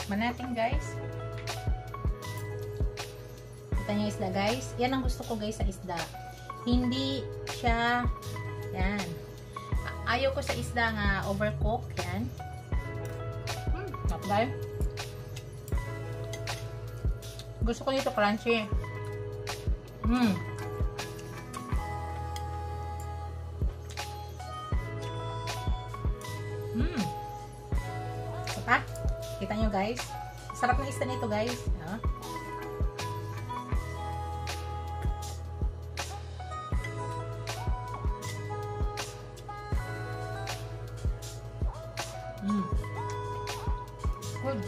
Tikman natin guys. Kita niyo isda guys. Yan ang gusto ko guys sa isda. Hindi siya, yan. Ayaw ko sa isda nga overcook. Yan. Not guys. Gusto ko nito crunchy. Diba? Kita nyo guys. Sarap ng isda nito guys. Good.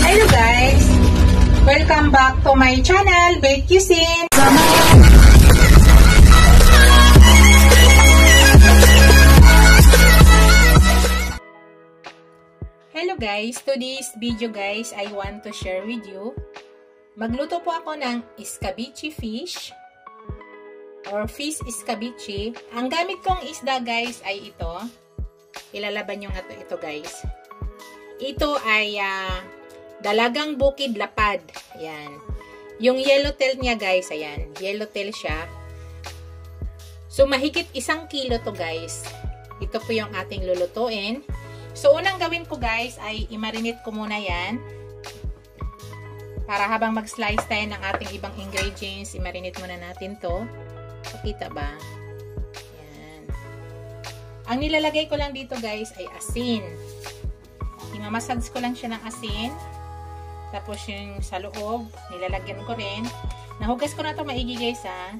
Hello guys. Welcome back to my channel, Bake Cuisine. Hello guys, today's video guys, I want to share with you. Magluto po ako ng escabeche fish or fish escabeche. Ang gamit kong isda guys ay ito. Ilalaban nyo nga ito guys. Ito ay dalagang bukid lapad. Ayan. Yung yellowtail niya guys, ayan. Yellowtail siya. So mahigit 1 kilo to guys. Ito po yung ating lulutuin. So, unang gawin ko guys ay i-marinate ko muna yan. Para habang mag-slice tayo ng ating ibang ingredients, i-marinate muna natin to. Pakita ba? Yan. Ang nilalagay ko lang dito guys ay asin. Imamassage ko lang siya ng asin. Tapos yung sa loob, nilalagyan ko rin. Nahugas ko na to maigi guys ha.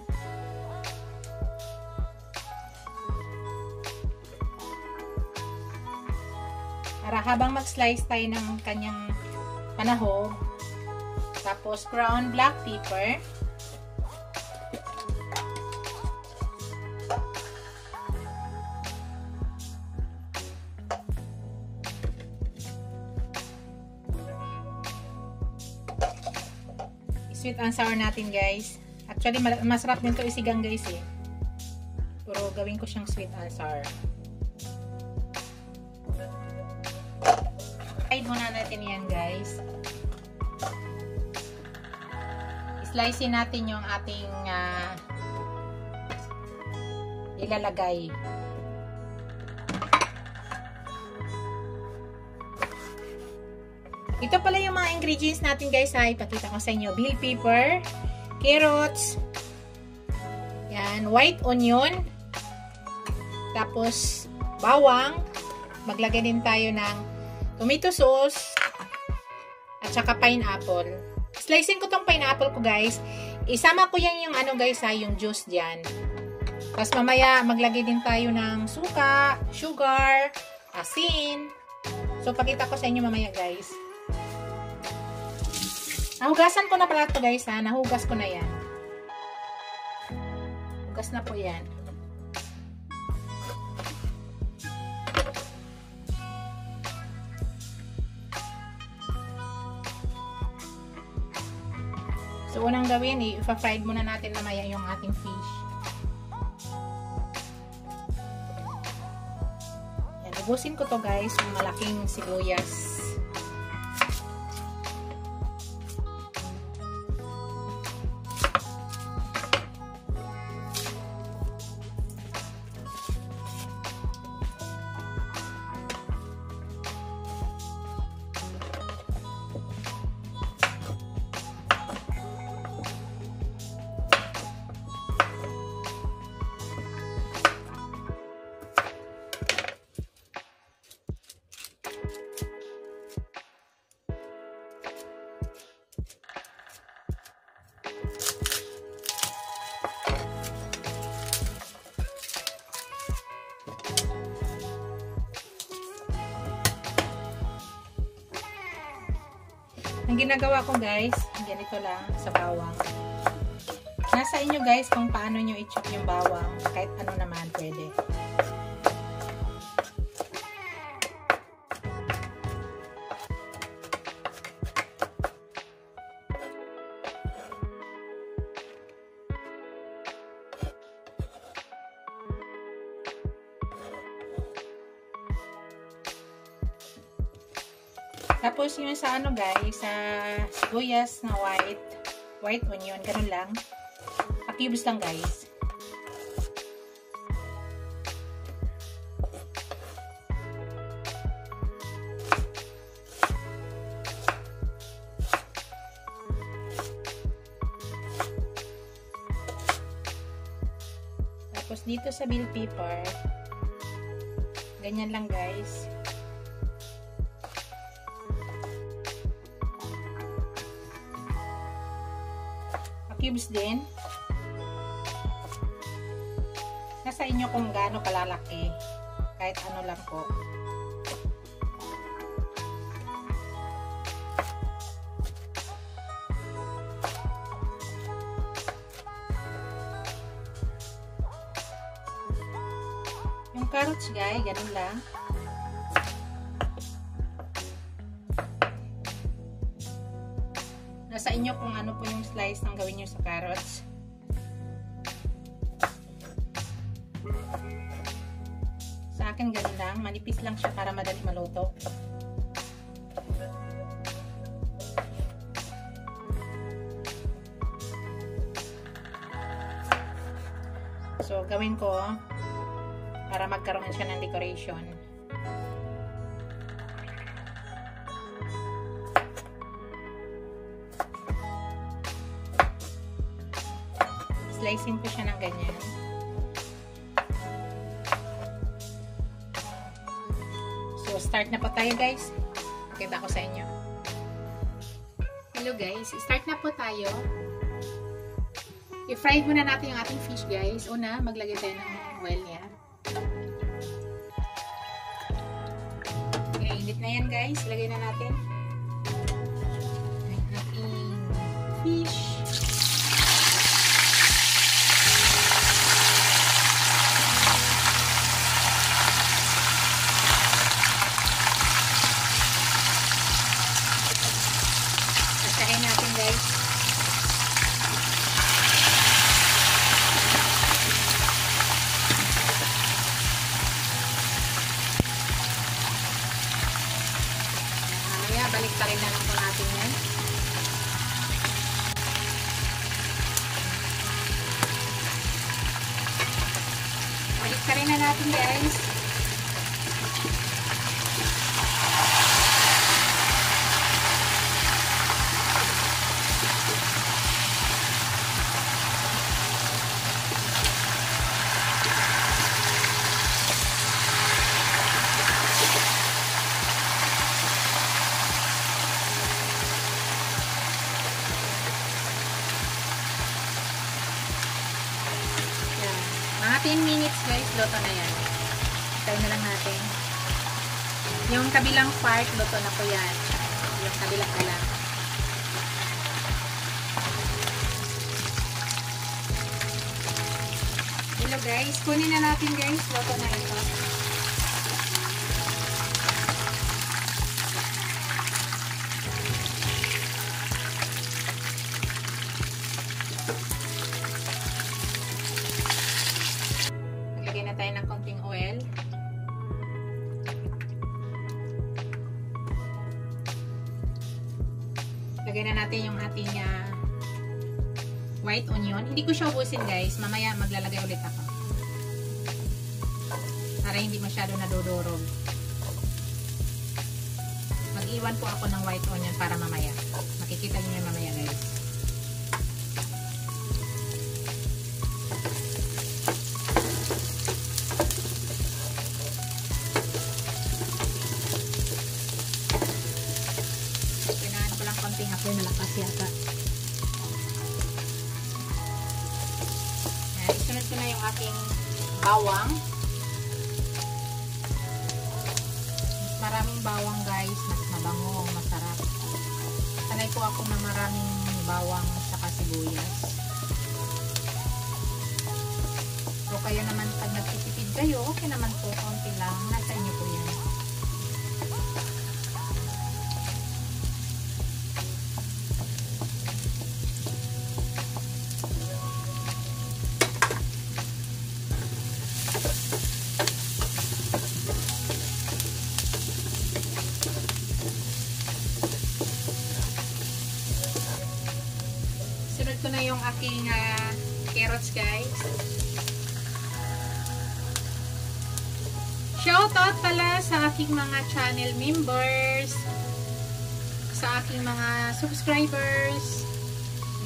Para habang mag-slice tayo ng kanyang panahog. Tapos ground black pepper. Sweet and sour natin guys. Actually masarap din to isigang guys eh. Pero gawin ko siyang sweet and sour. Slice muna natin yan guys. Slice natin yung ating ilalagay. Ito pala yung mga ingredients natin guys ha. Ipakita ko sa inyo. Bell pepper, carrots, yan, white onion, tapos bawang. Maglagay din tayo ng tomato sauce at saka pineapple. Slicing ko tong pineapple ko guys. Isama ko yan yung ano guys ha, yung juice diyan. Tapos mamaya maglagay din tayo ng suka, sugar, asin. So pakita ko sa inyo mamaya guys. Nahugasan ko na pala to guys ha. Nahugas ko na yan. Hugas na po yan. So, unang gawin, i-fried muna natin mamaya yung ating fish. Yan, ubusin ko to guys, yung malaking sibuyas. Ang ginagawa ko guys, ganito lang sa bawang. Nasa inyo guys kung paano nyo i-chop yung bawang. Kahit ano naman pwede. Tapos yung sa ano guys, sa sibuyas na white onion, ganun lang. Pa-cubes lang guys. Tapos dito sa bell pepper, ganyan lang guys. Cubes din. Nasa inyo kung gaano kalalaki. Kahit ano lang po. Yung carrots guys, ganun lang. Nasa inyo kung ano po yung slice ng gawin nyo sa carrots. Sa akin ganun lang. Manipis lang siya para madali maluto. So, gawin ko para magkaroon siya ng decoration. Slicing ko siya ng ganyan. So, start na po tayo guys. Pakita ko sa inyo. Hello guys, start na po tayo. I-fry muna natin yung ating fish guys. Una, maglagay tayo ng oil niya. Okay, init na yan guys. Lagay na natin ang ating fish. Asahin natin guys. Balik pa rin na lang po natin yan. Balik pa rin na natin guys. Mga 10 minutes guys, luto na yan. Try na lang natin. Yung kabilang part, luto na po yan. Yung kabilang kalang. Hello guys, kunin na natin guys. Luto na ito. Tayo ng konting oil. Lagay na natin yung ating white onion. Hindi ko siya ubusin guys. Mamaya maglalagay ulit ako. Para hindi masyado nadudurog. Mag-iwan po ako ng white onion para mamaya. Makikita niyo yung mamaya guys. Konting apoy malakas yata. Ayan, isunod ko na yung aking bawang. Mas maraming bawang guys, mas mabango, masarap. Sanay po ako na maraming bawang saka sibuyas. So kayo naman pag nagtitipid kayo, okay naman po, konti lang. Nasa inyo po yan. sinunod ko na yung aking carrots, guys. Shoutout pala sa aking mga channel members, sa aking mga subscribers,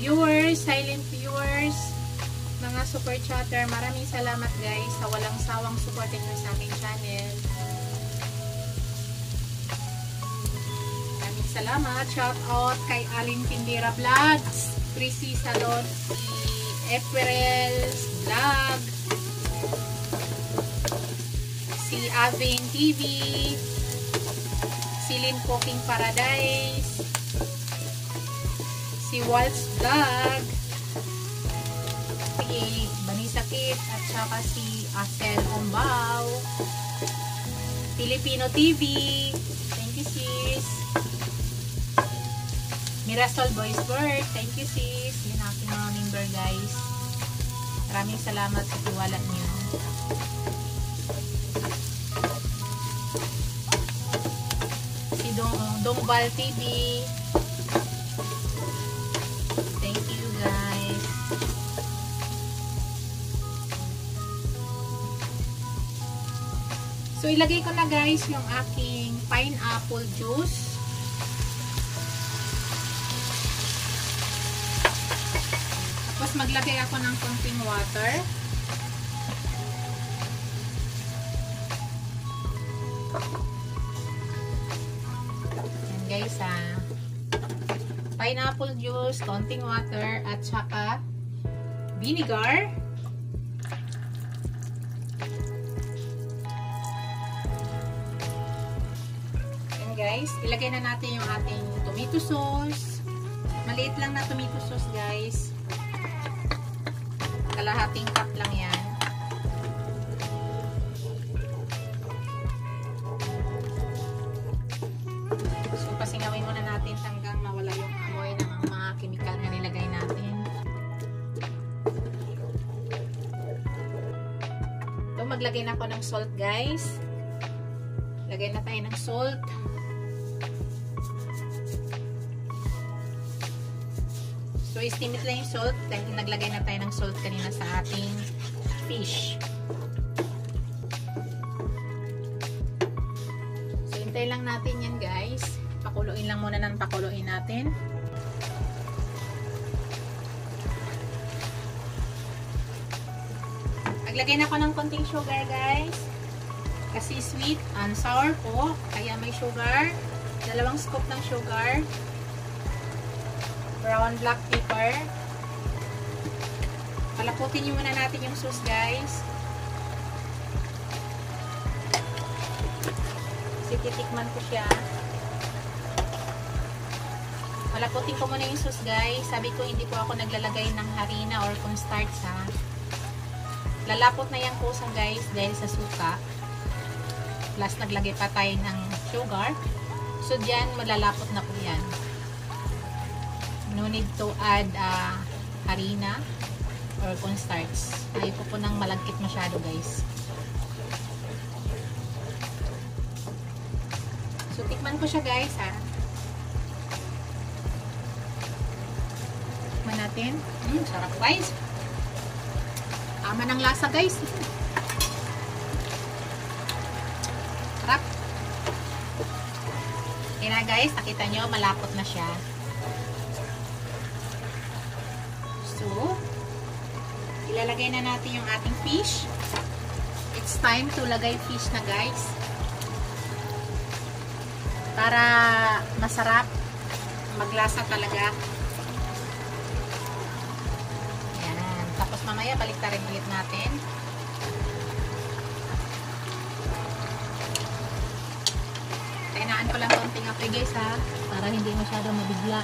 viewers, silent viewers, mga super chatter. Maraming salamat guys sa walang sawang supportin nyo sa aking channel. Maraming salamat. Shoutout kay Aling Tindera Vlogs, Prissy Salon, April's Vlog, si Aving TV, si Lynn Cooking Paradise, si Waltz Vlog, si Vanessa Kit, at saka si Asel Ombao, Filipino TV, thank you sis, Mirasol Boys Bird, thank you sis, yun aking mga member guys. Maraming salamat sa tiwala niyo. Si Dongbal TV, thank you guys. So ilagay ko na guys yung aking pineapple juice. Tapos maglagay ako ng konting water. Yan guys pineapple juice, konting water, at saka vinegar. Yan guys, ilagay na natin yung ating tomato sauce. Maliit lang na tomato sauce guys. Kalahating cup lang yan. So, pasingawin muna natin hanggang mawala yung amoy ng mga chemical na nilagay natin. So, maglagay na ako ng salt guys. Lagay na tayo ng salt. So, estimate lang yung salt. Naglagay na tayo ng salt kanina sa ating fish. So, hintay lang natin yan guys. Pakuluin lang muna ng pakuluin natin. Naglagay na ako ng konting sugar guys. Kasi sweet and sour po. Kaya may sugar. 2 scoop ng sugar. Brown black pepper. Palaputin nyo muna natin yung sauce guys. Kasi titikman ko siya. Palaputin ko muna yung sauce guys. Sabi ko hindi po ako naglalagay ng harina or cornstarch ha. Lalapot na yung kusa guys dahil sa suka. Plus naglagay pa tayo ng sugar. So dyan malalapot na po yan. No need to add harina or cornstarch. Ayaw po nang malagkit masyado guys. So tikman ko siya guys ha. Tikman natin. Sarap guys. Tama ng lasa guys. Sarap. Kaya na guys, nakita nyo malapot na siya. So, ilalagay na natin yung ating fish. It's time to lagay fish na guys. Para masarap, maglasa talaga. Ayan. Tapos mamaya baliktarin ulit natin. Kainaan ko lang konting apoy guys ha. Para hindi masyado mabigla.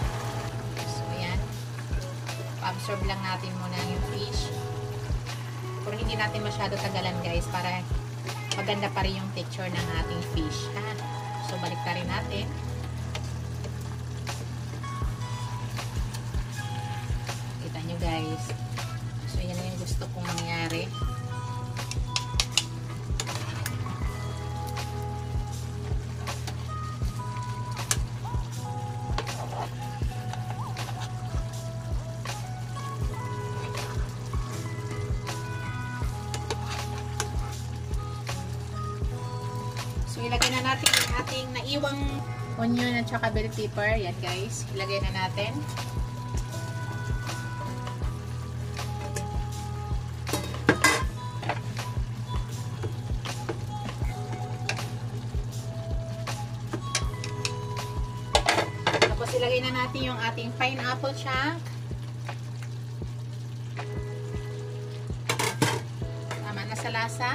Absorb lang natin muna yung fish. Pero hindi natin masyado tagalan guys para maganda pa rin yung texture ng ating fish. Ha? So balik rin natin. Kita nyo guys. So yan yung gusto kong mangyari. ating naiwang onion at saka bell pepper. Yan guys, ilagay na natin. Tapos ilagay na natin yung ating pineapple chunk. Tama na sa lasa.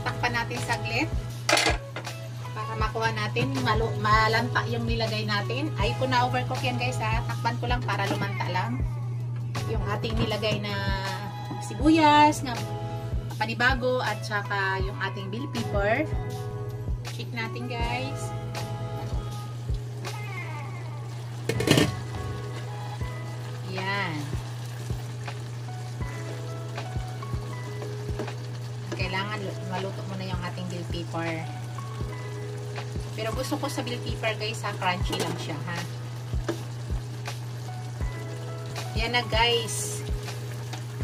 Takpan natin saglit para makuha natin malanta yung nilagay natin. Ay ko na overcook yan guys ha. Takpan ko lang para lumanta lang yung ating nilagay na sibuyas na panibago at saka yung ating bell pepper. Check natin guys. Yan. Kailangan maluto muna yung ating bell pepper. Pero gusto ko sa bell pepper guys ha, crunchy lang siya ha. Yan na guys.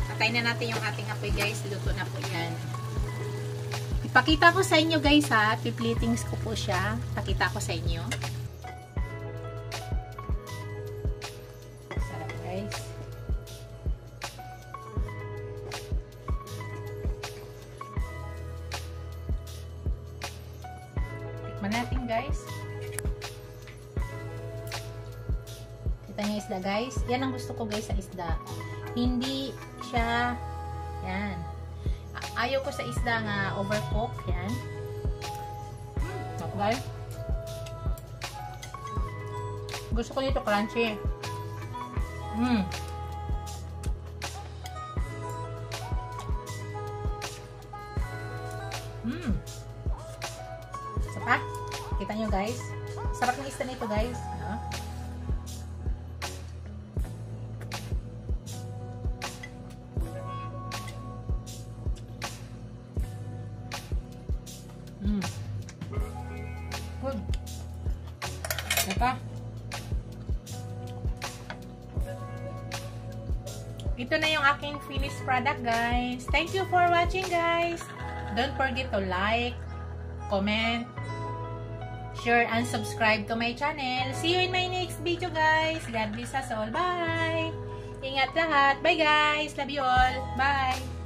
Patay na natin yung ating apoy guys. Luto na po yan. Ipakita ko sa inyo guys ha. Piplitings ko po siya. Pakita ko sa inyo. Sarap guys. Tikman natin guys. Kita niyo isda guys. Yan ang gusto ko guys sa isda. Hindi siya yan. Ayaw ko sa isda nga overcook yan. Okay. Gusto ko dito crunchy. Isa pa? Kita nyo guys. Sarap ng isda nito guys. Good. Diba? Ito na yung aking finished product guys. Thank you for watching guys. Don't forget to like, comment, share, and subscribe to my channel. See you in my next video guys. God bless us all. Bye! Ingat lahat. Bye guys. Love you all. Bye!